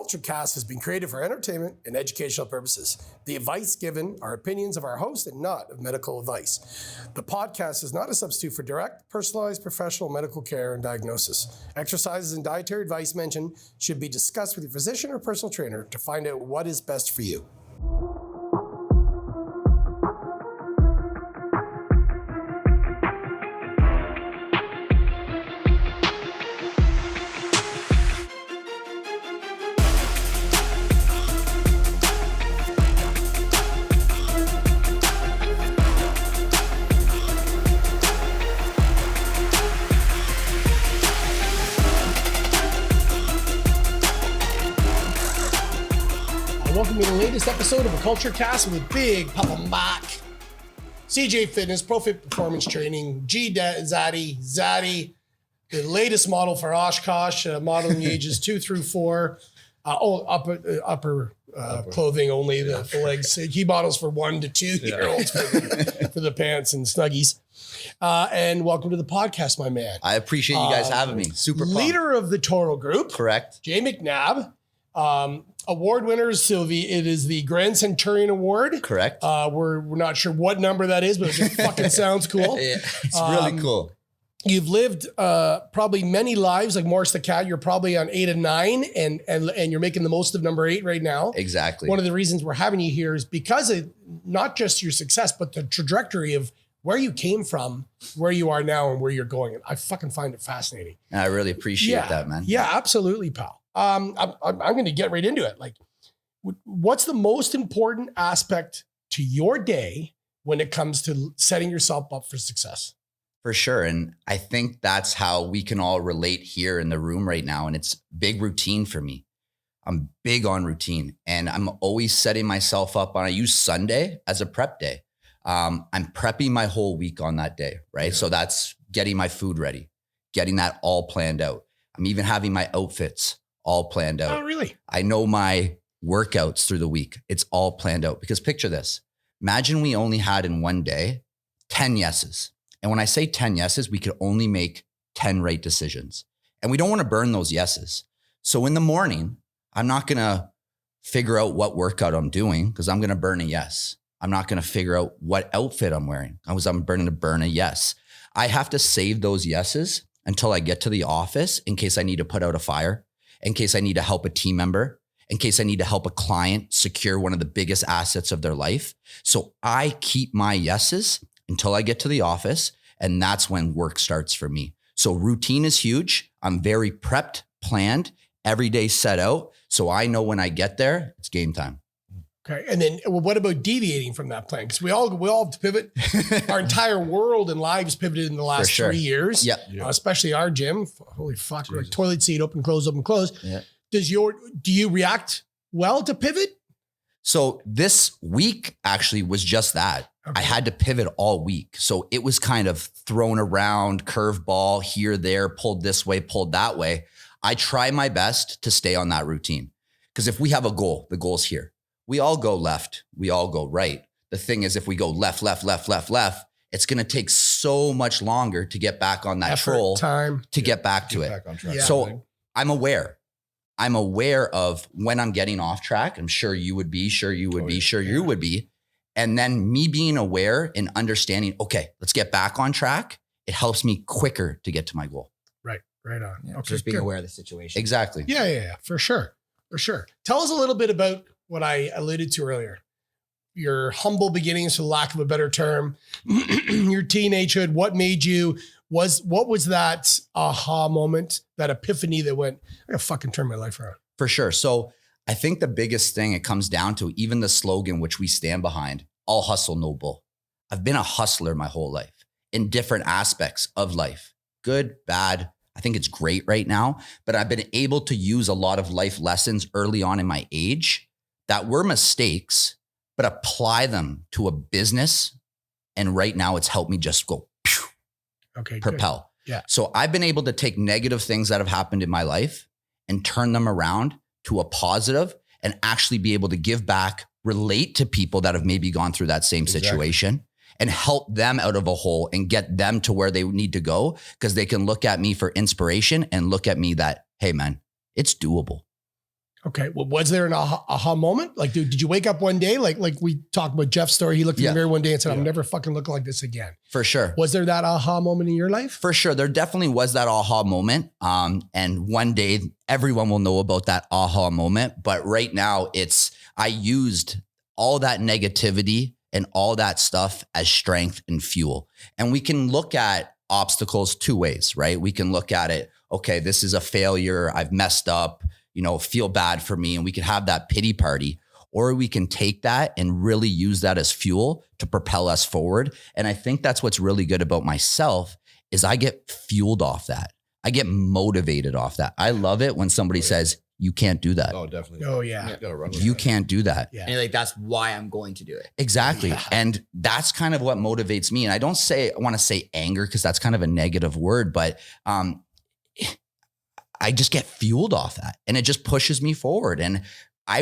Kultured Kast has been created for entertainment and educational purposes. The advice given are opinions of our host and not of medical advice. The podcast is not a substitute for direct, personalized, professional medical care and diagnosis. Exercises and dietary advice mentioned should be discussed with your physician or personal trainer to find out what is best for you. Welcome to the latest episode of a Kultured Kast with Big Papa Mac, CJ Fitness, Pro Fit Performance Training, Zaddy, the latest model for Oshkosh, modeling ages 2 through 4, upper clothing only, the legs. He models for 1 to 2 year olds for the pants and snuggies. And welcome to the podcast, my man. I appreciate you guys having me. Super pumped. Leader of the Total Group. Correct. Jay McNabb. Award winners, Sylvie. It is the Grand Centurion Award. Correct. We're not sure what number that is, but it just fucking sounds cool. Yeah, it's really cool. You've lived probably many lives, like Morris the Cat. You're probably on 8 and 9, and you're making the most of number 8 right now. Exactly. One of the reasons we're having you here is because of not just your success, but the trajectory of where you came from, where you are now, and where you're going. I fucking find it fascinating. I really appreciate that, man. Yeah, absolutely, pal. I'm going to get right into it. Like, what's the most important aspect to your day when it comes to setting yourself up for success? For sure. And I think that's how we can all relate here in the room right now. And it's big routine for me. I'm big on routine, and I'm always setting myself up on, I use Sunday as a prep day. I'm prepping my whole week on that day, right? Yeah. So that's getting my food ready, getting that all planned out. I'm even having my outfits all planned out. Oh, really? I know my workouts through the week. It's all planned out, because picture this. Imagine we only had in one day 10 yeses. And when I say 10 yeses, we could only make 10 right decisions. And we don't want to burn those yeses. So in the morning, I'm not going to figure out what workout I'm doing because I'm going to burn a yes. I'm not going to figure out what outfit I'm wearing because I'm going to burn a yes. I have to save those yeses until I get to the office in case I need to put out a fire, in case I need to help a team member, in case I need to help a client secure one of the biggest assets of their life. So I keep my yeses until I get to the office, and that's when work starts for me. So routine is huge. I'm very prepped, planned, every day set out. So I know when I get there, it's game time. Okay. And then what about deviating from that plan? Because we all have to pivot. Our entire world and lives pivoted in the last 3 years. Yep. Especially our gym. Holy fuck. Like toilet seat, open, close, open, close. Yeah. Do you react well to pivot? So this week actually was just that. Okay. I had to pivot all week. So it was kind of thrown around, curveball here, there, pulled this way, pulled that way. I try my best to stay on that routine. Because if we have a goal, the goal's here. We all go left. We all go right. The thing is, if we go left, it's going to take so much longer to get back on that time to get back to it. Yeah. So I'm aware of when I'm getting off track. I'm sure you would be, you would be. And then me being aware and understanding, okay, let's get back on track. It helps me quicker to get to my goal. Right on. Yeah, okay, just being aware of the situation. Exactly. Yeah. For sure. Tell us a little bit about what I alluded to earlier. Your humble beginnings, for lack of a better term, your teenagehood. What was that aha moment, that epiphany that went, I gotta fucking turn my life around? For sure. So I think the biggest thing it comes down to, even the slogan, which we stand behind, all hustle, no bull. I've been a hustler my whole life in different aspects of life, good, bad. I think it's great right now, but I've been able to use a lot of life lessons early on in my age that were mistakes, but apply them to a business. And right now it's helped me just go, propel. Good. Yeah. So I've been able to take negative things that have happened in my life and turn them around to a positive and actually be able to give back, relate to people that have maybe gone through that same situation and help them out of a hole and get them to where they need to go, because they can look at me for inspiration and look at me that, hey man, it's doable. Okay. Well, was there an aha moment? Like, dude, did you wake up one day? Like we talked about Jeff's story. He looked in the mirror one day and said, I'm never fucking looking like this again. For sure. Was there that aha moment in your life? For sure. There definitely was that aha moment. And one day everyone will know about that aha moment. But right now I used all that negativity and all that stuff as strength and fuel. And we can look at obstacles two ways, right? We can look at it, okay, this is a failure. I've messed up, feel bad for me. And we can have that pity party, or we can take that and really use that as fuel to propel us forward. And I think that's what's really good about myself is I get fueled off that. I get motivated off that. I love it when somebody says, you can't do that. Oh, definitely. Oh, yeah. You gotta run with You that. can't do that. Yeah. And you're like, that's why I'm going to do it. Exactly. Yeah. And that's kind of what motivates me. And I want to say anger because that's kind of a negative word, but I just get fueled off that and it just pushes me forward. And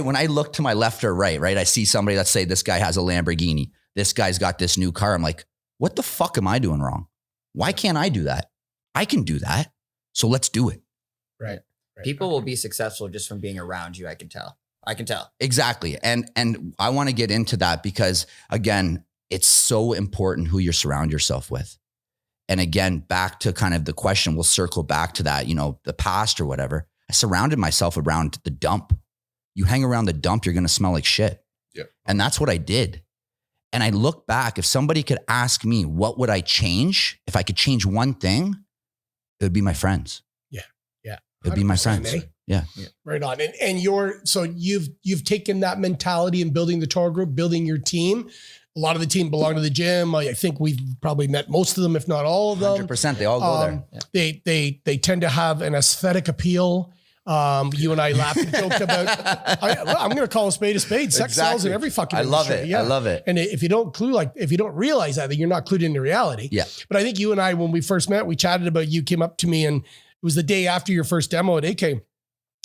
when I look to my left or right, I see somebody, let's say this guy has a Lamborghini. This guy's got this new car. I'm like, what the fuck am I doing wrong? Why can't I do that? I can do that. So let's do it. Right. People will be successful just from being around you. I can tell. Exactly. And I want to get into that because again, it's so important who you surround yourself with. And again, back to kind of the question, we'll circle back to that, the past or whatever. I surrounded myself around the dump. You hang around the dump, you're going to smell like shit. Yeah. And that's what I did. And I look back, if somebody could ask me, what would I change? If I could change one thing, it would be my friends. Yeah. It'd be my friends. Eh? Yeah. Right on. And you've taken that mentality in building the Toro Group, building your team. A lot of the team belong to the gym. I think we've probably met most of them, if not all of them. 100%. They all go there. Yeah. They tend to have an aesthetic appeal. You and I laughed and joked about, I'm going to call a spade. Sex sells in every fucking industry. I love it. Yeah. I love it. And if you don't realize that, then you're not clued into reality. Yeah. But I think you and I, when we first met, we chatted about, you came up to me and it was the day after your first demo at AK.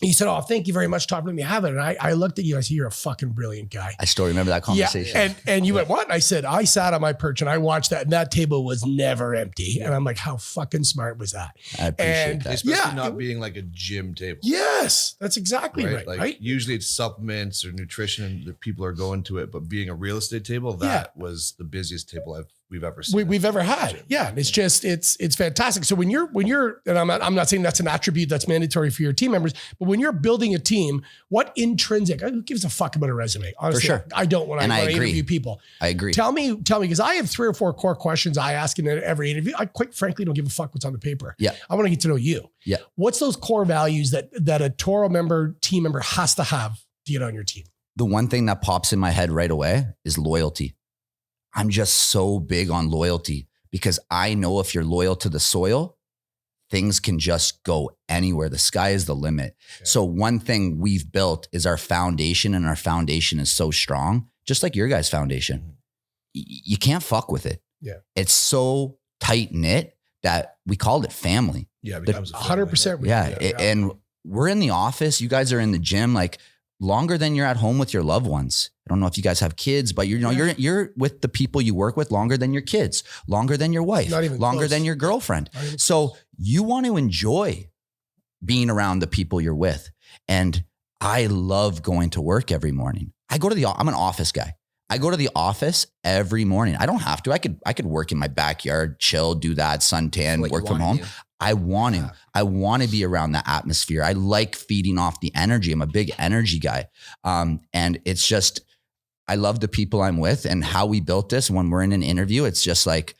He said, oh, thank you very much for letting me have it. And I looked at you. I said, you're a fucking brilliant guy. I still remember that conversation. Yeah. And you went, what? And I said, I sat on my perch and I watched that. And that table was never empty. And I'm like, how fucking smart was that? I appreciate that. Especially not being like a gym table. Yes, that's exactly right. Like right? usually it's supplements or nutrition and the people are going to it, but being a real estate table, that was the busiest table we've ever seen. We've ever had. Yeah. It's just, it's fantastic. So when you're, and I'm not saying that's an attribute that's mandatory for your team members, but when you're building a team, what intrinsic, who gives a fuck about a resume? Honestly, For sure. I don't when I interview people. I agree. Tell me, because I have 3 or 4 core questions I ask in every interview. I quite frankly don't give a fuck what's on the paper. Yeah. I want to get to know you. Yeah. What's those core values that a Toro team member has to have to get on your team? The one thing that pops in my head right away is loyalty. I'm just so big on loyalty because I know if you're loyal to the soil, things can just go anywhere. The sky is the limit. Yeah. So one thing we've built is our foundation, and our foundation is so strong, just like your guys' foundation. Mm-hmm. You can't fuck with it. Yeah. It's so tight knit that we called it family. Yeah. It becomes 100%. Yeah. And we're in the office. You guys are in the gym, like longer than you're at home with your loved ones. I don't know if you guys have kids, but you're with the people you work with longer than your kids, longer than your wife, longer than your girlfriend. So you want to enjoy being around the people you're with. And I love going to work every morning. I'm an office guy. I go to the office every morning. I don't have to. I could work in my backyard, chill, do that, suntan, work from home. I want to. I want to be around the atmosphere. I like feeding off the energy. I'm a big energy guy. And it's just, I love the people I'm with and how we built this. When we're in an interview, it's just like,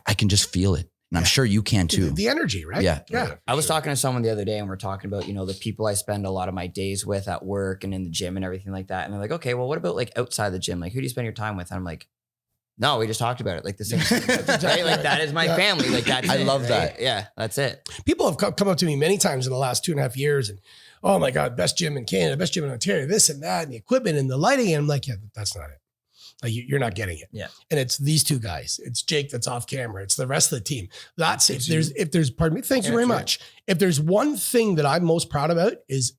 I can just feel it. And I'm sure you can too. The energy, right? Yeah. I was talking to someone the other day and we're talking about, the people I spend a lot of my days with at work and in the gym and everything like that. And they're like, okay, well, what about like outside the gym? Like, who do you spend your time with? And I'm like, no, we just talked about it. Like the same thing. Right? Like that is my family. Like that's I it, love right? that. Yeah, that's it. People have come up to me many times in the last 2.5 years and, oh my God, best gym in Canada, best gym in Ontario, this and that, and the equipment and the lighting. And I'm like, yeah, that's not it. Like you're not getting it. Yeah. And it's these 2 guys. It's Jake that's off camera. It's the rest of the team. That's it. Pardon me. Thank you very much. If there's one thing that I'm most proud about is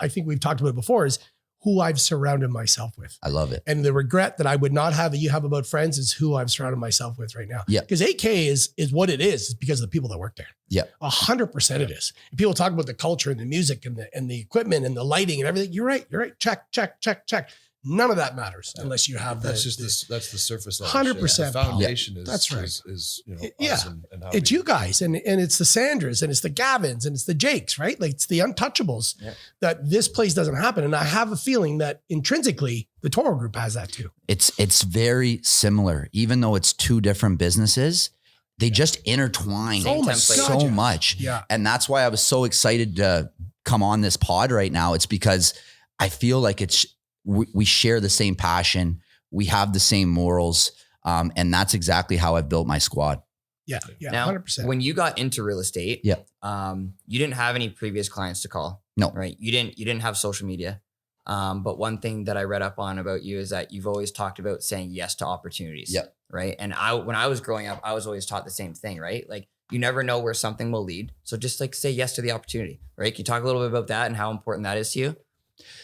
I think we've talked about it before, is who I've surrounded myself with. I love it. And the regret that I would not have that you have about friends is who I've surrounded myself with right now. Yeah. Because AK is what it is because of the people that work there. Yeah. 100% it is. And people talk about the culture and the music and the equipment and the lighting and everything. You're right. Check. None of that matters unless you have that's the surface level. 100%. The foundation is that's right. is Yeah. us and how It's you guys and it's the Sandras and it's the Gavins and it's the Jakes, right? Like it's the untouchables that this place doesn't happen. And I have a feeling that intrinsically the Toro Group has that too. It's very similar, even though it's two different businesses. They just intertwine so much. Yeah. And that's why I was so excited to come on this pod right now. It's because I feel like we share the same passion. We have the same morals. And that's exactly how I've built my squad. Yeah. Now, 100%. when you got into real estate, Yeah. You didn't have any previous clients to call. No. Right. You didn't have social media. But one thing that I read up on about you is that you've always talked about saying yes to opportunities. Yeah. Right. And when I was growing up, I was always taught the same thing, right? Like you never know where something will lead. So just like say yes to the opportunity, right? Can you talk a little bit about that and how important that is to you?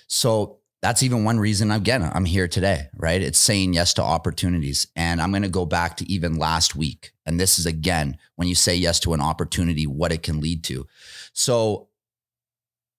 So that's even one reason, again, I'm here today, right? It's saying yes to opportunities. And I'm going to go back to even last week. And this is, again, when you say yes to an opportunity, what it can lead to. So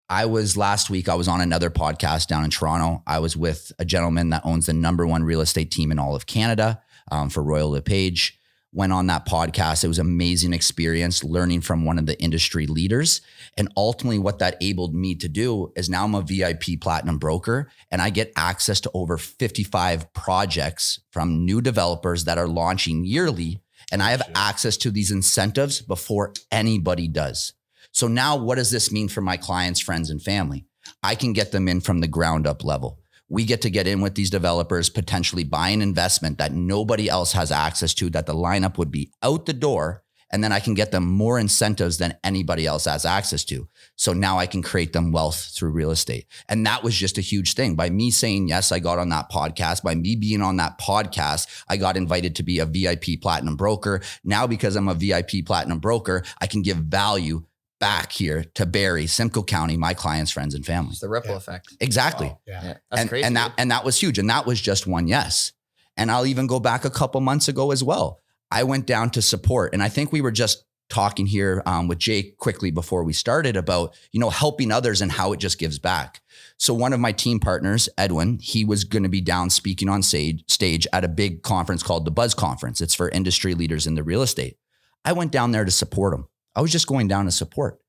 last week, I was on another podcast down in Toronto. I was with a gentleman that owns the #1 real estate team in all of Canada for Royal LePage. Went on that podcast. It was an amazing experience learning from one of the industry leaders. And ultimately what that enabled me to do is now I'm a VIP platinum broker and I get access to over 55 projects from new developers that are launching yearly. And I have access to these incentives before anybody does. So now what does this mean for my clients, friends, and family? I can get them in from the ground up level. We get to get in with these developers, potentially buy an investment that nobody else has access to, that the lineup would be out the door. And then I can get them more incentives than anybody else has access to. So now I can create them wealth through real estate. And that was just a huge thing. By me saying yes, I got on that podcast. By me being on that podcast, I got invited to be a VIP platinum broker. Now, because I'm a VIP platinum broker, I can give value back here to Barrie, Simcoe County, my clients, friends, and family. It's the ripple effect. Exactly. Wow. Yeah. Yeah. That's crazy. And that was huge. And that was just one yes. And I'll even go back a couple months ago as well. I went down to support. And I think we were just talking here with Jake quickly before we started about, helping others and how it just gives back. So one of my team partners, Edwin, he was going to be down speaking on stage at a big conference called the Buzz Conference. It's for industry leaders in the real estate. I went down there to support him. I was just going down to support.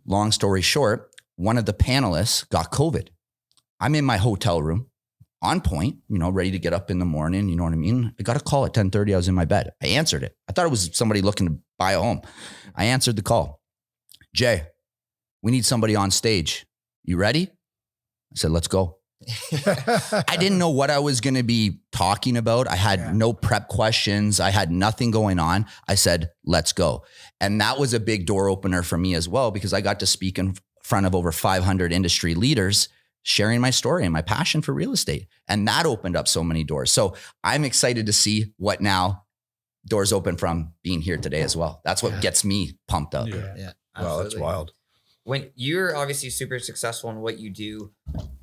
Long story short, one of the panelists got COVID. I'm in my hotel room on point, ready to get up in the morning. You know what I mean? I got a call at 10:30. I was in my bed. I answered it. I thought it was somebody looking to buy a home. I answered the call. Jay, we need somebody on stage. You ready? I said, let's go. I didn't know what I was going to be talking about. I had no prep questions. I had nothing going on. I said, let's go. And that was a big door opener for me as well, because I got to speak in front of over 500 industry leaders, sharing my story and my passion for real estate. And that opened up so many doors. So I'm excited to see what now doors open from being here today as well. That's what gets me pumped up. Yeah. Wow, that's wild. When you're obviously super successful in what you do,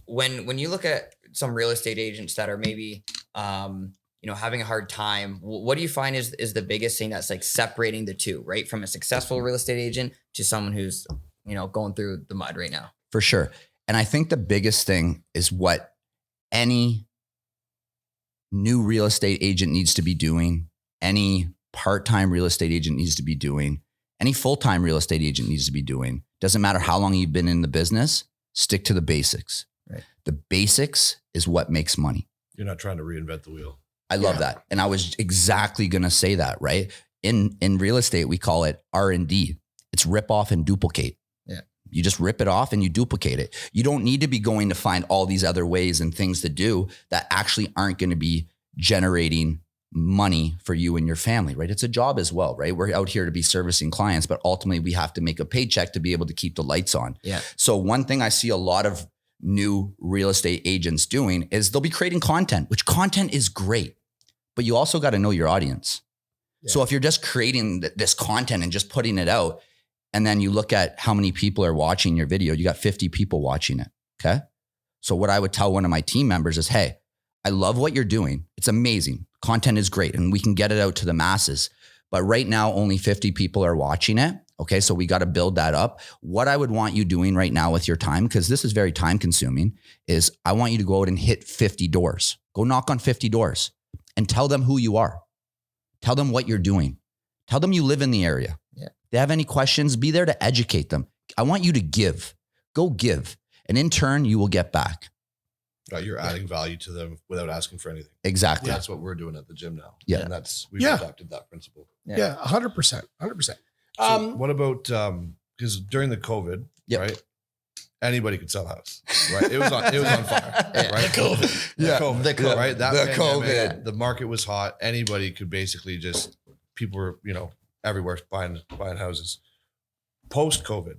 when you look at some real estate agents that are maybe, having a hard time, what do you find is the biggest thing that's like separating the two, right? From a successful real estate agent to someone who's, going through the mud right now? For sure. And I think the biggest thing is what any new real estate agent needs to be doing, any part-time real estate agent needs to be doing, any full-time real estate agent needs to be doing. Doesn't matter how long you've been in the business, stick to the basics. Right. The basics is what makes money. You're not trying to reinvent the wheel. I love that. And I was exactly going to say that, right? In real estate, we call it R&D. It's rip off and duplicate. Yeah. You just rip it off and you duplicate it. You don't need to be going to find all these other ways and things to do that actually aren't going to be generating money for you and your family, right? It's a job as well, right? We're out here to be servicing clients, but ultimately we have to make a paycheck to be able to keep the lights on. Yeah. So one thing I see a lot of new real estate agents doing is they'll be creating content, which content is great, but you also got to know your audience. Yeah. So if you're just creating this content and just putting it out, and then you look at how many people are watching your video, you got 50 people watching it. Okay. So what I would tell one of my team members is, hey, I love what you're doing. It's amazing. Content is great and we can get it out to the masses. But right now, only 50 people are watching it. Okay, so we got to build that up. What I would want you doing right now with your time, because this is very time consuming, is I want you to go out and hit 50 doors. Go knock on 50 doors and tell them who you are. Tell them what you're doing. Tell them you live in the area. Yeah. If they have any questions, be there to educate them. I want you to give. Go give. And in turn, you will get back. Right, you're adding value to them without asking for anything. Exactly. That's what we're doing at the gym now. Yeah. And we've adopted that principle. Yeah, 100%. 100%. So what about, because during the COVID, Yep. right? Anybody could sell a house, right? It was on fire, right? The COVID. Yeah, COVID, the COVID, right? That the pandemic, COVID. the market was hot. Anybody could basically people were, everywhere buying houses. Post COVID,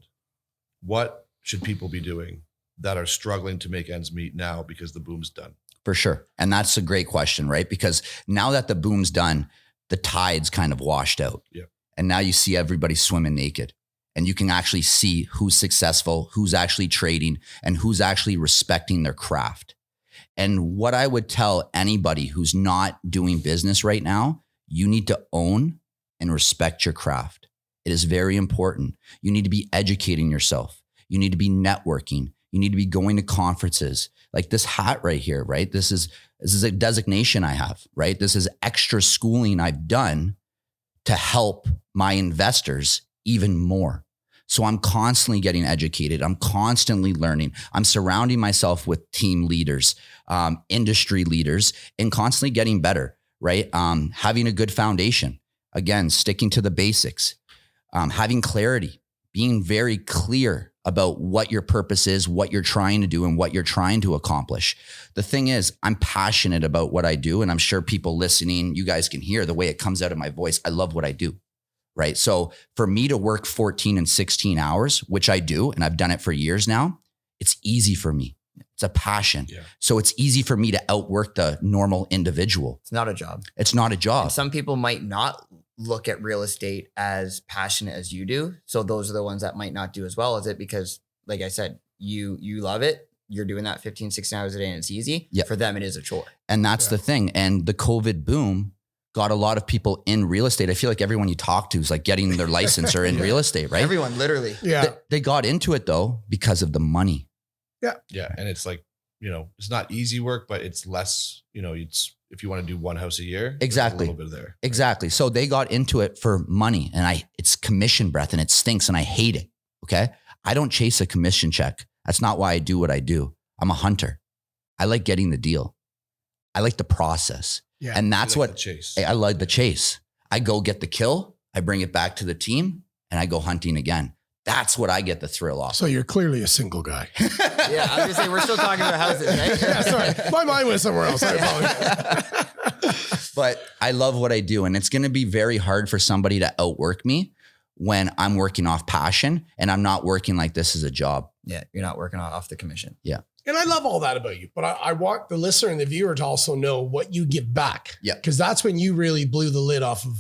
what should people be doing that are struggling to make ends meet now because the boom's done? For sure. And that's a great question, right? Because now that the boom's done, the tide's kind of washed out. Yeah. And now you see everybody swimming naked. And you can actually see who's successful, who's actually trading, and who's actually respecting their craft. And what I would tell anybody who's not doing business right now, you need to own and respect your craft. It is very important. You need to be educating yourself. You need to be networking. You need to be going to conferences. Like this hat right here, right? This is a designation I have, right? This is extra schooling I've done to help my investors even more. So I'm constantly getting educated. I'm constantly learning. I'm surrounding myself with team leaders, industry leaders, and constantly getting better, right? Having a good foundation. Again, sticking to the basics, having clarity, being very clear about what your purpose is, what you're trying to do, and what you're trying to accomplish. The thing is, I'm passionate about what I do, and I'm sure people listening, you guys can hear the way it comes out of my voice. I love what I do, right? So for me to work 14 and 16 hours, which I do, and I've done it for years now, it's easy for me. It's a passion. Yeah. So it's easy for me to outwork the normal individual. It's not a job. It's not a job. And some people might not look at real estate as passionate as you do. So those are the ones that might not do as well as it because, like I said, you love it. You're doing that 15, 16 hours a day and it's easy. Yep. For them, it is a chore. And that's the thing. And the COVID boom got a lot of people in real estate. I feel like everyone you talk to is like getting their license or in real estate, right? Everyone, literally. Yeah. They got into it though because of the money. Yeah. And it's like, it's not easy work, but it's less, if you want to do one house a year, there's Exactly. a little bit there. Exactly. So they got into it for money and it's commission breath and it stinks and I hate it. Okay. I don't chase a commission check. That's not why I do what I do. I'm a hunter. I like getting the deal. I like the process. Yeah. And that's You like what the chase. I like the chase. I go get the kill. I bring it back to the team and I go hunting again. That's what I get the thrill off. So you're clearly a single guy. Yeah, I was gonna say we're still talking about houses, right? Yeah, sorry. My mind went somewhere else. I apologize. But I love what I do. And it's going to be very hard for somebody to outwork me when I'm working off passion and I'm not working like this is a job. Yeah, you're not working off the commission. And I love all that about you, but I want the listener and the viewer to also know what you give back. Yeah. Because that's when you really blew the lid off of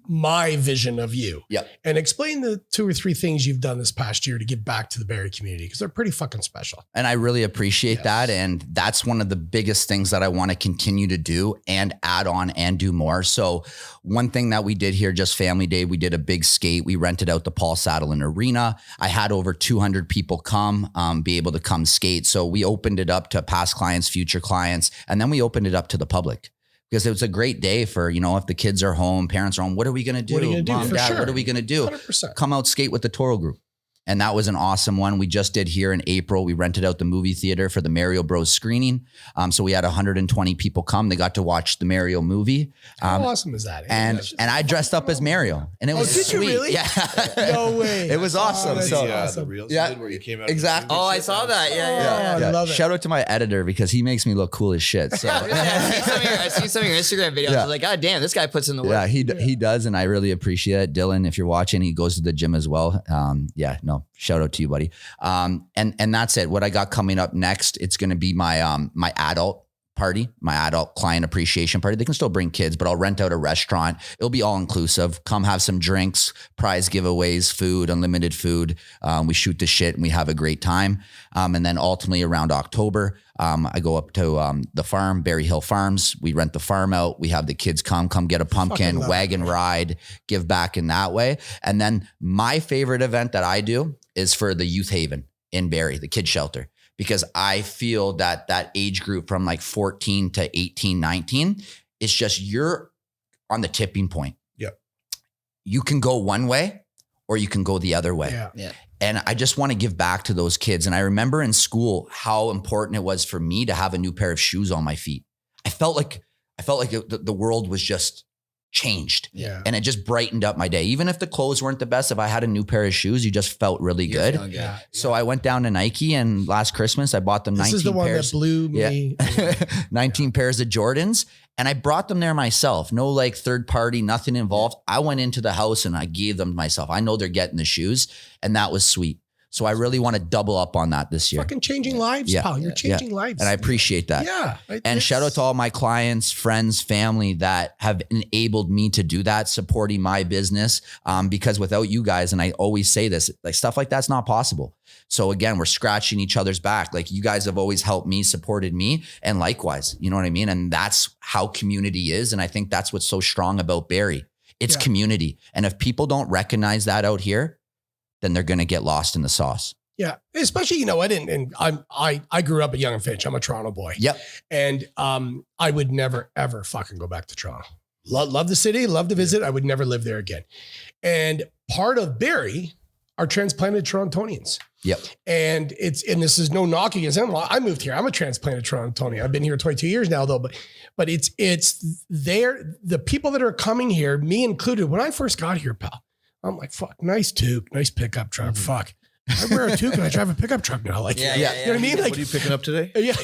my vision of you. Yeah. And explain the 2 or 3 things you've done this past year to give back to the Barrie community because they're pretty fucking special. And I really appreciate Yes. that. And that's one of the biggest things that I want to continue to do and add on and do more. So one thing that we did here, just family day, we did a big skate. We rented out the Paul Saddleton Arena. I had over 200 people come, be able to come skate. So we opened it up to past clients, future clients, and then we opened it up to the public. Because it was a great day for, if the kids are home, parents are home, what are we going to do? What are you gonna do? Mom, For Dad, sure. what are we going to do? 100%. Come out skate with the Toro Group. And that was an awesome one. We just did here in April. We rented out the movie theater for the Mario Bros screening. So we had 120 people come. They got to watch the Mario movie. How awesome is that? And I dressed up as Mario. And it was did you sweet. really? Yeah. No way. It was awesome. that's So the awesome. reels Yeah. you did where you came out. Exactly. Oh, I saw that. Yeah, Oh, yeah. I love it. Shout out to my editor because he makes me look cool as shit. So I see some of your Instagram videos. Yeah. I was like, God damn, this guy puts in the work. yeah, he does. And I really appreciate it. Dylan, if you're watching, he goes to the gym as well. Shout out to you, buddy. And that's it. What I got coming up next, it's going to be my adult party, my adult client appreciation party. They can still bring kids, but I'll rent out a restaurant. It'll be all inclusive. Come have some drinks, prize giveaways, food, unlimited food. We shoot the shit and we have a great time. And then ultimately around October, I go up to the farm, Berry Hill Farms. We rent the farm out. We have the kids come get a pumpkin, wagon ride, give back in that way. And then my favorite event that I do is for the Youth Haven in Barrie, the kids shelter, because I feel that age group from like 14 to 18, 19, it's just you're on the tipping point. Yep. You can go one way or you can go the other way. Yeah. And I just want to give back to those kids. And I remember in school how important it was for me to have a new pair of shoes on my feet. I felt like the world was just changed. Yeah. And it just brightened up my day. Even if the clothes weren't the best, if I had a new pair of shoes, you just felt really good. Yeah. So I went down to Nike, and last Christmas I bought them 19 This is the one pairs. that blew me. 19 pairs of Jordans. And I brought them there myself. No like third party, nothing involved. I went into the house and I gave them myself. I know they're getting the shoes, and that was sweet. So I really want to double up on that this year. Fucking changing lives, pal. You're changing lives. And I appreciate that. Yeah. And shout out to all my clients, friends, family that have enabled me to do that, supporting my business. Because without you guys, and I always say this, like stuff like that's not possible. So again, we're scratching each other's back. Like you guys have always helped me, supported me, and likewise, you know what I mean? And that's how community is. And I think that's what's so strong about Barrie. It's community. And if people don't recognize that out here, then they're going to get lost in the sauce. Yeah. Especially, you know what? And I grew up at Yonge and Finch. I'm a Toronto boy. Yep. And I would never, ever fucking go back to Toronto. Love the city, love to visit. I would never live there again. And part of Barrie are transplanted Torontonians. Yep. And this is no knock against them. I moved here. I'm a transplanted Torontonian. I've been here 22 years now though, but it's there. The people that are coming here, me included, when I first got here, pal, I'm like, fuck, nice toque, nice pickup truck. Fuck. I wear a toque and I drive a pickup truck now. Like, you know what I mean? Like, What are you picking up today? Yeah.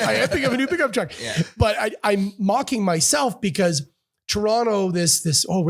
I am picking up a new pickup truck. Yeah. But I'm mocking myself because Toronto, we're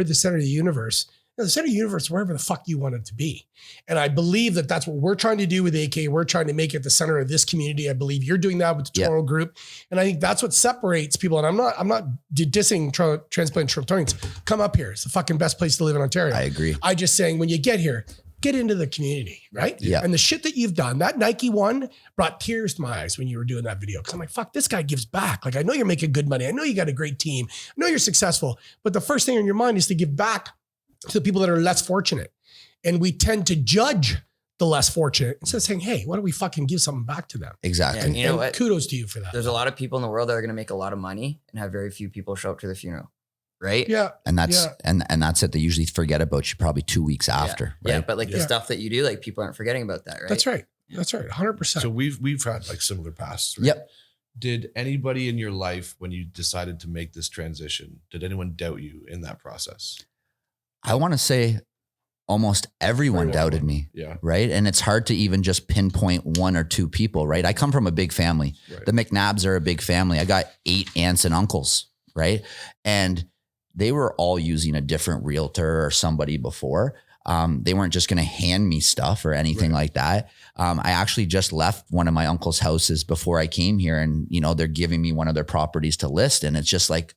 the center of the universe. The center of the universe, is wherever the fuck you want it to be. And I believe that that's what we're trying to do with AK. We're trying to make it the center of this community. I believe you're doing that with the Toronto group. And I think that's what separates people. And I'm not dissing transplant Torontonians. Come up here. It's the fucking best place to live in Ontario. I agree. I just saying when you get here, get into the community, right? Yeah. And the shit that you've done, that Nike one brought tears to my eyes when you were doing that video. Cause I'm like, fuck, this guy gives back. Like, I know you're making good money. I know you got a great team. I know you're successful, but the first thing in your mind is to give back to the people that are less fortunate. And we tend to judge the less fortunate instead of saying, hey, why don't we fucking give something back to them? Exactly. And you know what? Kudos to you for that. There's a lot of people in the world that are going to make a lot of money and have very few people show up to the funeral. Right. Yeah. And that's and that's it. They usually forget about you probably 2 weeks after. Yeah. Right. But like the stuff that you do, like people aren't forgetting about that. Right. That's right. That's right. 100%. So we've had like similar pasts. Right? Yep. Did anybody in your life, when you decided to make this transition, did anyone doubt you in that process? I want to say almost everyone doubted me. Yeah. Right. And it's hard to even just pinpoint one or two people. Right. I come from a big family. Right. The McNabbs are a big family. I got 8 aunts and uncles. Right. And they were all using a different realtor or somebody before. They weren't just going to hand me stuff or anything like that. I actually just left one of my uncle's houses before I came here, and, you know, they're giving me one of their properties to list. And it's just like,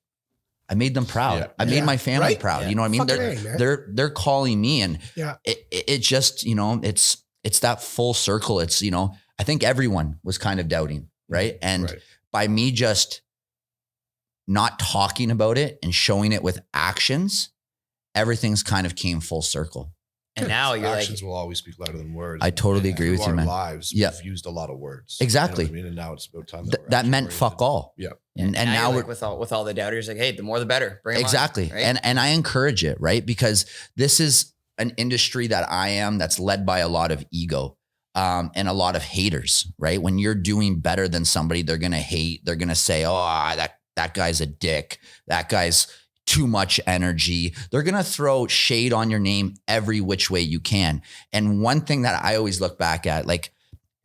I made them proud. Yeah. I made my family proud. Yeah. You know what I mean? Fucking They're calling me, and Yeah. it just, you know, it's that full circle. It's, you know, I think everyone was kind of doubting. Right. And by me just not talking about it and showing it with actions, everything's kind of came full circle. And now you're Actions will always speak louder than words. I totally agree with Through you, our man. lives, Yeah. we've used a lot of words. Exactly. You know what I mean? And now it's about time That meant fuck all. Yeah. And now you're we're like with all the doubters, like, hey, the more the better. Bring 'em on, exactly. right? And I encourage it, right? Because this is an industry that's led by a lot of ego. And a lot of haters, right? When you're doing better than somebody, they're going to hate. They're going to say, oh, that guy's a dick. That guy's too much energy. They're going to throw shade on your name every which way you can. And one thing that I always look back at, like,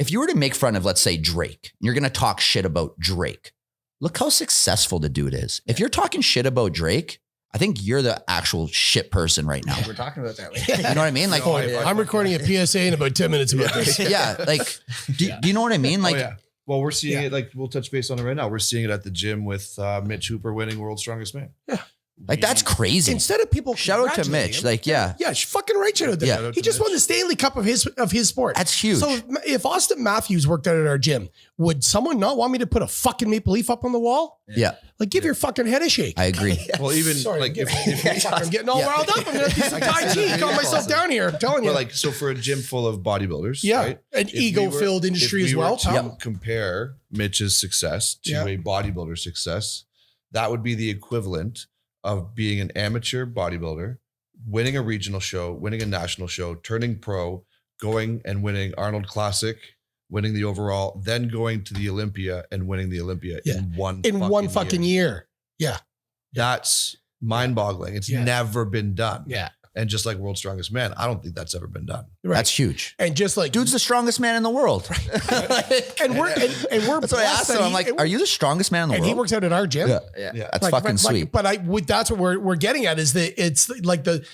if you were to make fun of, let's say, Drake, you're going to talk shit about Drake. Look how successful the dude is. If you're talking shit about Drake, I think you're the actual shit person right now. We're talking about that. You know what I mean? Like, I'm recording a PSA in about 10 minutes about this. yeah, like, do you know what I mean? Like, Well, we're seeing it, like, we'll touch base on it right now. We're seeing it at the gym with Mitch Hooper winning World's Strongest Man. Yeah. Like, that's crazy. Instead of people Shout out to congratulating Mitch. him, Like, yeah. yeah, fucking right, shout out to Yeah. him. He just won the Stanley Cup of his sport. That's huge. So if Austin Matthews worked out at our gym, would someone not want me to put a fucking maple leaf up on the wall? Yeah. Like, give your fucking head a shake. I agree. Well, even Sorry, like I'm getting all riled up. I'm gonna do some Tai Chi. Calm myself down here. I'm telling you. But like, so for a gym full of bodybuilders, Yeah, right? an If we ego-filled were- industry if we as were well, to pal. compare Mitch's success to Yeah. a bodybuilder success, that would be the equivalent of being an amateur bodybuilder, winning a regional show, winning a national show, turning pro, going and winning Arnold Classic, winning the overall, then going to the Olympia and winning the Olympia Yeah. in one fucking year. Yeah. That's mind-boggling. It's Yeah. never been done. Yeah. And just like World's Strongest Man, I don't think that's ever been done. Right. That's huge. And just like Dude's the strongest man in the world. and we're That's what I asked him. I'm like, are you the strongest man in the and world? he works out at our gym. Yeah. Yeah. That's fucking sweet. But that's what we're getting at is that it's like the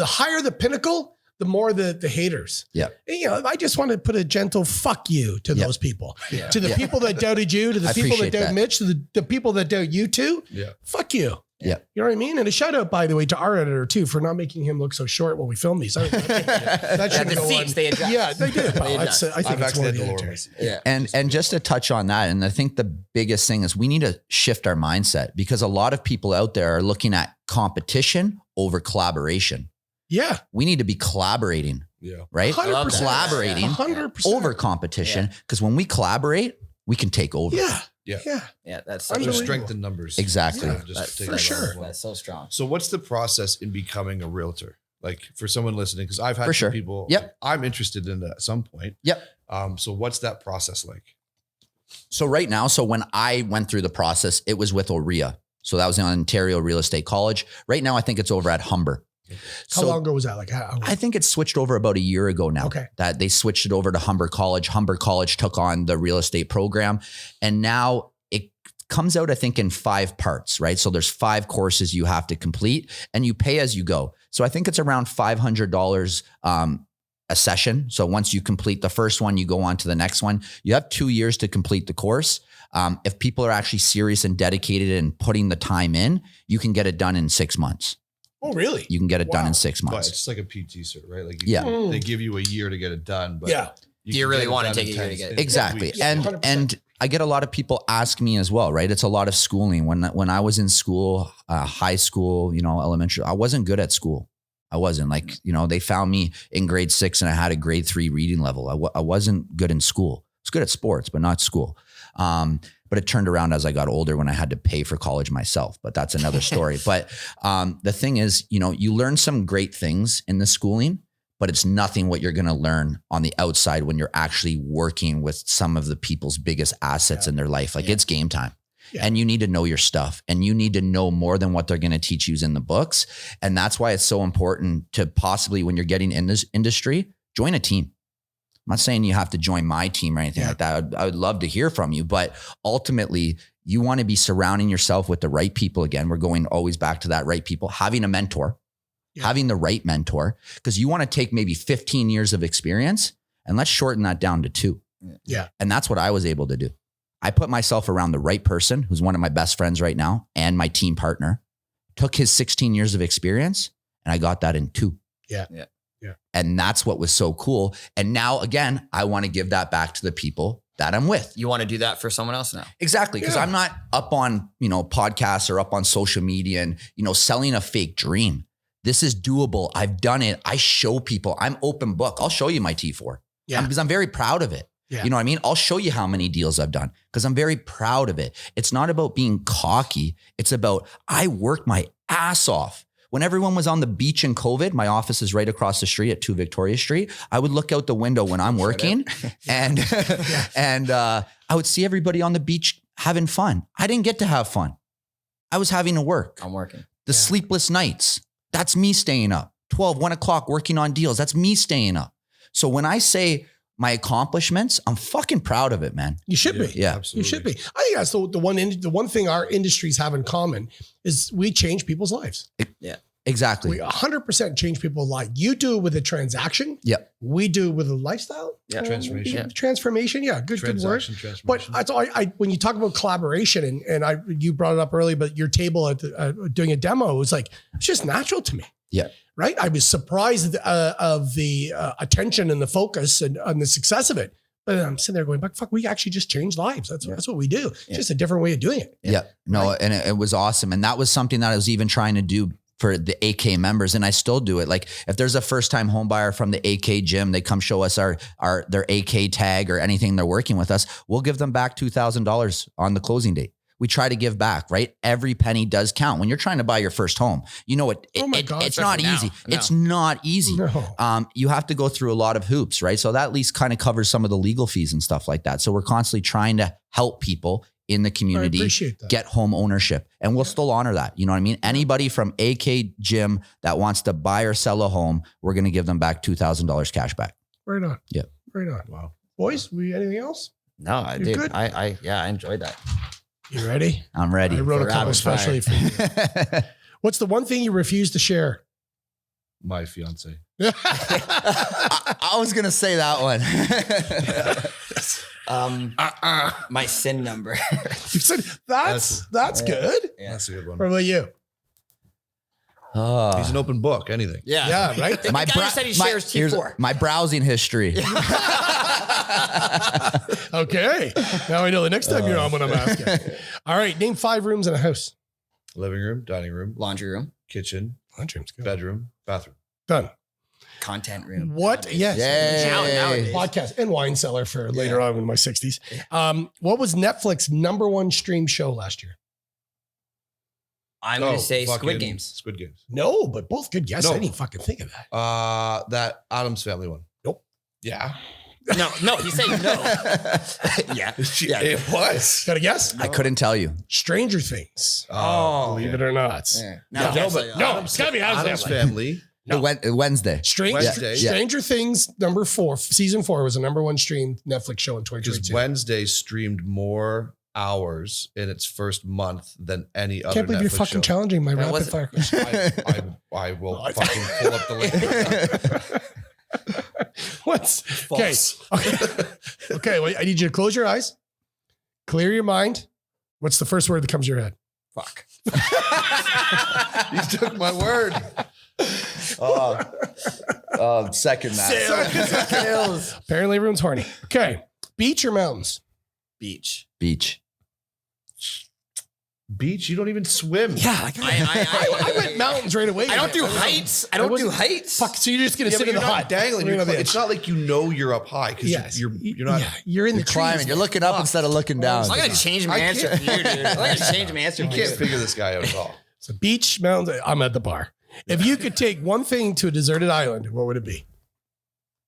higher the pinnacle, the more the haters. Yeah. And, you know, I just want to put a gentle fuck you to Yeah. those people, Yeah. to the people that doubted you, to the I people that appreciate doubt that. Mitch, to the people that doubt you too. Yeah. Fuck you. Yeah. You know what I mean? And a shout out, by the way, to our editor too for not making him look so short while we film these. That Yeah, should the go seats, on. they adjust. Yeah, they did. They I adjust. think I've it's one actually of had the to lower my editors. seat. Yeah. And just to touch on that, and I think the biggest thing is we need to shift our mindset because a lot of people out there are looking at competition over collaboration. Yeah. We need to be collaborating, Yeah. right? 100%. Collaborating 100%. over competition because when we collaborate, we can take over. Yeah. Yeah. Yeah. Yeah, that's Unbelievable. There's strength in numbers. Exactly. Instead of just that's taking for it sure. all at once. That's so strong. So what's the process in becoming a realtor? Like for someone listening, because I've had For some sure. people Yep. I'm interested in at some point. Yep. So what's that process like? So right now, when I went through the process, it was with OREA. So that was in Ontario Real Estate College. Right now, I think it's over at Humber. How long ago was that? Like how? I think it switched over about a year ago now. Okay. That they switched it over to Humber College. Humber College took on the real estate program. And now it comes out, I think, in 5 parts, right? So there's 5 courses you have to complete and you pay as you go. So I think it's around $500 a session. So once you complete the first one, you go on to the next one. You have 2 years to complete the course. If people are actually serious and dedicated and putting the time in, you can get it done in 6 months. Oh, really? You can get it done Wow. in 6 But months. it's just like a PT cert, right? Like Yeah. Mm. they give you a year to get it done. But Yeah. Do you can really get it wanna done take in a year to 10 get it? Exactly. Yeah, And 100%. and I get a lot of people ask me as well, right? It's a lot of schooling. When I was in school, high school, elementary, I wasn't good at school. I wasn't they found me in grade 6 and I had a grade 3 reading level. I wasn't good in school. I was good at sports, but not school. But it turned around as I got older when I had to pay for college myself, but that's another story. But the thing is, you learn some great things in the schooling, but it's nothing what you're going to learn on the outside when you're actually working with some of the people's biggest assets in their life. Like it's game time. Yeah. And you need to know your stuff and you need to know more than what they're going to teach you in the books. And that's why it's so important to possibly, when you're getting in this industry, join a team. I'm not saying you have to join my team or anything like that. I would love to hear from you, but ultimately you want to be surrounding yourself with the right people. Again, we're going always back to that right people, having a mentor, having the right mentor, because you want to take maybe 15 years of experience and let's shorten that down to 2. Yeah. And that's what I was able to do. I put myself around the right person who's one of my best friends right now and my team partner, took his 16 years of experience and I got that in 2. Yeah. Yeah. Yeah. And that's what was so cool. And now again, I want to give that back to the people that I'm with. You want to do that for someone else now? Exactly. Because Yeah. I'm not up on, podcasts or up on social media and, selling a fake dream. This is doable. I've done it. I show people. I'm open book. I'll show you my T4. Yeah. Because I'm very proud of it. Yeah. You know what I mean? I'll show you how many deals I've done because I'm very proud of it. It's not about being cocky. It's about I worked my ass off. When everyone was on the beach in COVID, my office is right across the street at 2 Victoria Street. I would look out the window when I'm working and I would see everybody on the beach having fun. I didn't get to have fun. I was having to work. I'm working. The sleepless nights, that's me staying up. 1 o'clock working on deals, that's me staying up. So when I say my accomplishments, I'm fucking proud of it, man. You should be. Yeah. Absolutely. You should be. I think that's the one thing our industries have in common is we change people's lives. Exactly. We 100% change people's life. You do it with a transaction. Yep. We do it with a lifestyle. Yeah. Transformation. Yeah. Transformation. Yeah. Good word. Transaction, But transformation. that's all when you talk about collaboration you brought it up early, but your table at doing a demo was like, it's just natural to me. Yeah. Right. I was surprised of the attention and the focus and the success of it. But I'm sitting there going, but fuck, we actually just change lives. That's what we do. It's just a different way of doing it. Yeah. No, and it was awesome. And that was something that I was even trying to do for the AK members. And I still do it. Like if there's a first time home buyer from the AK gym, they come show us their AK tag or anything they're working with us. We'll give them back $2,000 on the closing date. We try to give back, right? Every penny does count. When you're trying to buy your first home, you know what? It's not easy. No. It's not easy. No. You have to go through a lot of hoops, right? So that at least kind of covers some of the legal fees and stuff like that. So we're constantly trying to help people in the community appreciate that. get home ownership, and we'll still honor that. You know what I mean? Anybody from AK Gym that wants to buy or sell a home, we're going to give them back $2,000 cash back. Right on. Yeah. Right on. Wow. Boys, anything else? No, I You're did. good? I enjoyed that. You ready? I'm ready. I wrote a For couple rapid especially for you. What's the one thing you refuse to share? My fiance. I was going to say that one. My SIN number. You said that's good. Yeah. That's a good What one. about you? Oh. He's an open book. Anything. Yeah, right? The guy who said he shares here's T4. my browsing history. Okay. Now I know the next time you're on what I'm asking. All right. Name 5 rooms in a house. Living room, dining room, Laundry room, kitchen, Lunchroom's good. bedroom, bathroom. Done. content room. What? Yes. Yay. Podcast and wine cellar for later on in my 60s. What was Netflix #1 stream show last year? I'm going to say fucking Squid Games. Squid Games. No, but both good guesses. No. I didn't fucking think of that. That Addams Family one. Nope. Yeah. No, he's saying no. Yeah. It was. Got a guess? I couldn't tell you. Stranger Things. Oh, Believe it or not. Yeah. No, it's gotta be Addams Family. Wednesday. Wednesday. Stranger Things #4, season 4 was a #1 stream Netflix show in Because 2022. Wednesday streamed more hours in its first month than any other Can't believe you're Netflix fucking show. challenging my rapid wasn't- fire question. I will fucking pull up the link. What's okay? Okay, well, I need you to close your eyes, clear your mind. What's the first word that comes to your head? Fuck. You took my word. Second match. Apparently, everyone's horny. Okay, beach or mountains? Beach. Beach. Beach, you don't even swim. Yeah, I went mountains right away. I don't do heights. I don't do heights. Fuck, so you're just gonna Yeah, sit but in the you're not hut, dangling. Right on the It's edge. not like you know you're up high because Yes, you're not. Yeah, you're in the Climbing. trees. You're looking up instead of looking down. I'm going to change my I answer can't- for you, dude. I'm going to change my answer You for can't figure this guy out at all. So beach, mountains. I'm at the bar. If you could take one thing to a deserted island, what would it be?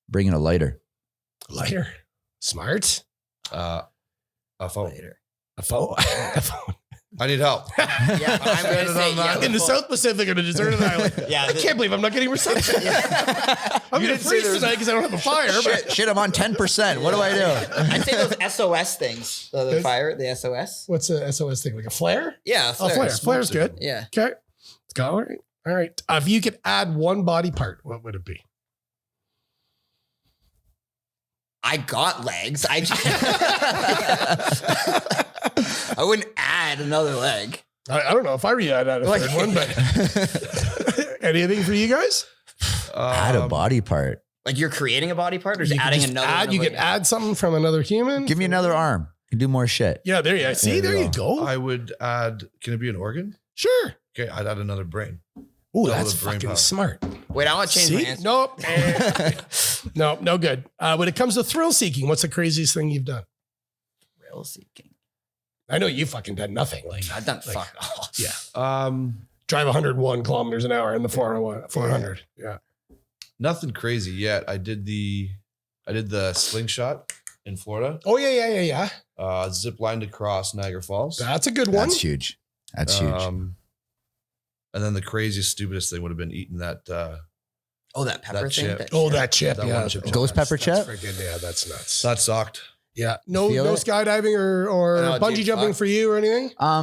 Bringing a lighter. Lighter, smart, A phone. Later. a phone. A phone. I need help. Yeah, but I'm going to say yeah. In the South Pacific on a deserted island. Yeah, I can't believe I'm not getting reception. I'm You going to didn't say freeze there was- tonight because I don't have a fire. But Shit, I'm on 10%. What do I do? I'd say those SOS things. The fire, the SOS. what's a SOS thing? Like a flare? Yeah, Oh, flare. Smoke Flare's signal. good. Yeah. Okay. Let's go. All right. All right. If you could add one body part, what would it be? I got legs. I wouldn't add another leg. I don't know if I were you, I'd add a third one, but anything for you guys? Add a body part. Like you're creating a body part or just You could adding just another add, one you of could like- add something from another human. Give me another arm. You can do more shit. Yeah, there you go. See, there you go. I would add. Can it be an organ? Sure. Okay, I'd add another brain. Ooh, Double that's the brain fucking power. smart. Wait, I want to change my See? answer. Nope. No, no good. When it comes to thrill seeking, what's the craziest thing you've done? Thrill seeking. I know you fucking done nothing. Like I've done like, fuck all. Yeah. Drive Drive 101 kilometers an hour in the 400. Yeah. Nothing crazy yet. I did the slingshot in Florida. Oh yeah. Zip lined across Niagara Falls. That's a good one. That's huge. That's huge. And then the craziest, stupidest thing would have been eating that. Oh, that pepper That thing. chip. That Oh, chip. that chip. That Yeah. one chip. Ghost pepper That's chip? freaking, yeah, that's nuts. That sucked. Yeah. No Feel it? skydiving or No, bungee dude, jumping fuck. for you or anything? I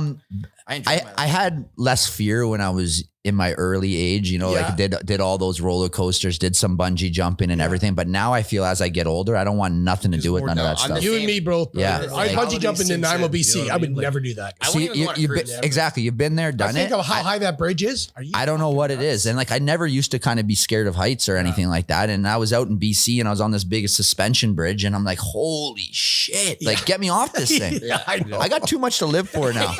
enjoyed my I had less fear when I was in my early age, you know, Yeah. like did all those roller coasters, did some bungee jumping and everything. But now I feel as I get older, I don't want nothing to There's do with more none of now. that I'm stuff. You and me both. Yeah. Brother. I Like- bungee jump in Nanaimo, Simpson, BC. you know what I I would mean? Like- never do that. I See, wouldn't even go on a cruise. exactly. You've been there, I done think it. of how high that bridge is. Are you I don't know what it is. And like, I never used to kind of be scared of heights or anything like that. And I was out in BC and I was on this big suspension bridge and I'm like, holy shit, like get me off this thing. Yeah, I know. I got too much to live for now.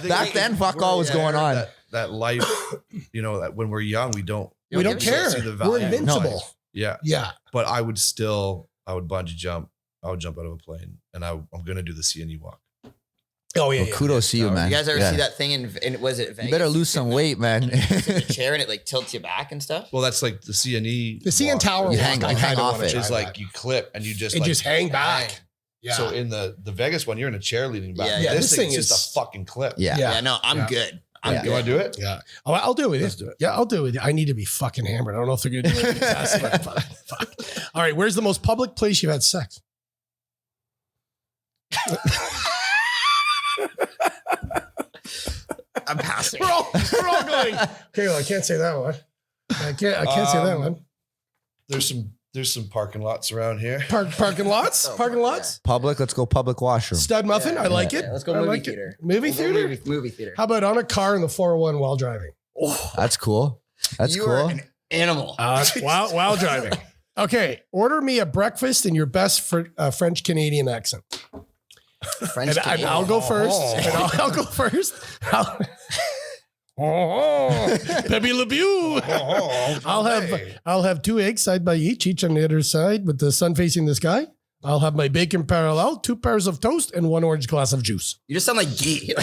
Back then, fuck all was going on. That life, you know, that when we're young, we don't care. see the value We're of invincible. life. Yeah. Yeah. But I would bungee jump. I would jump out of a plane and I'm going to do the CNE walk. Oh yeah. Well, kudos to you, man. You guys ever Yeah. see that thing in was it Vegas? You better lose some weight, man. The chair and it like tilts you back and stuff. Well, that's like the CNE. The CN walk, Tower. You walk, hang- I you hang kinda off wanna it. try Which is that. like you clip and you just and like just hang back. Yeah. So in the Vegas one, you're in a chair leaning back. Yeah, yeah, This this thing thing is just is- a fucking clip. Yeah. Yeah, no, I'm Yeah. good. You want to do it? Yeah. Oh, I'll do it. Let's do it. Yeah, I'll do it. I need to be fucking hammered. I don't know if they're gonna do it. Fuck. All right. Where's the most public place you've had sex? I'm passing. We're all going. Okay, well, I can't say that one. I can't say that one. There's some parking lots around here. Parking lots. Parking lots. Public, let's go public washroom. Stud muffin. I like it. Yeah, let's go I movie like it. theater. Movie We'll go theater. Movie theater. How about on a car in the 401 while driving? That's cool. That's You are cool. an animal. While driving. Okay. Order me a breakfast in your best French Canadian accent. French And I'll go first. And I'll go first. Pepe Le Pew. I'll have 2 eggs side by each on the other side with the sun facing the sky. I'll have my bacon parallel, 2 pairs of toast, and 1 orange glass of juice. You just sound like Guy.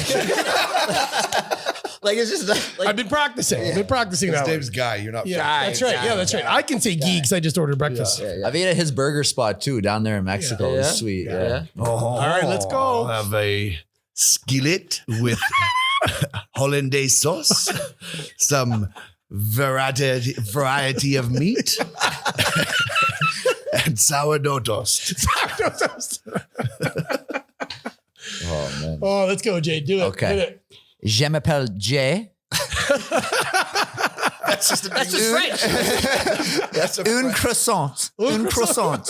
Like it's just like I've been practicing. I've been practicing His that. name's Guy. You're not. Yeah, Guy, that's right. Guy, Yeah, that's right. Guy. I can say geeks. I just ordered breakfast. I've ate at his burger spot too down there in Mexico. It Yeah. was sweet. Yeah. All right, let's go. I'll have a skillet with hollandaise sauce, some variety of meat, and sourdough toast. Oh man. Oh, let's go, Jay. Do it. Okay. Hit it. Je m'appelle Jay. That's just French. That's a Un croissant. Un croissant.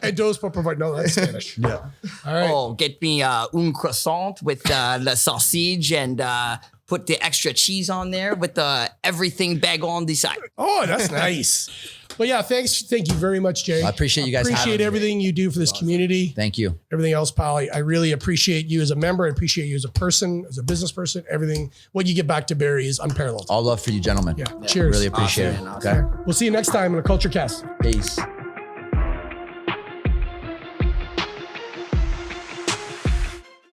And dos por favor. No, that's Spanish. Yeah. All right. Oh, get me un croissant with the sausage and put the extra cheese on there with the everything bag on the side. Oh, that's nice. But yeah, thank you very much, Jay. I appreciate you guys Appreciate having me. everything you do for this community. Thank you. Everything else, pal. I really appreciate you as a member. I appreciate you as a person, as a business person. Everything. What you get back to Barry is unparalleled. All love for you, gentlemen. Yeah. Cheers. Really appreciate Awesome, it. man. Okay. We'll see you next time on the Culture Cast. Peace.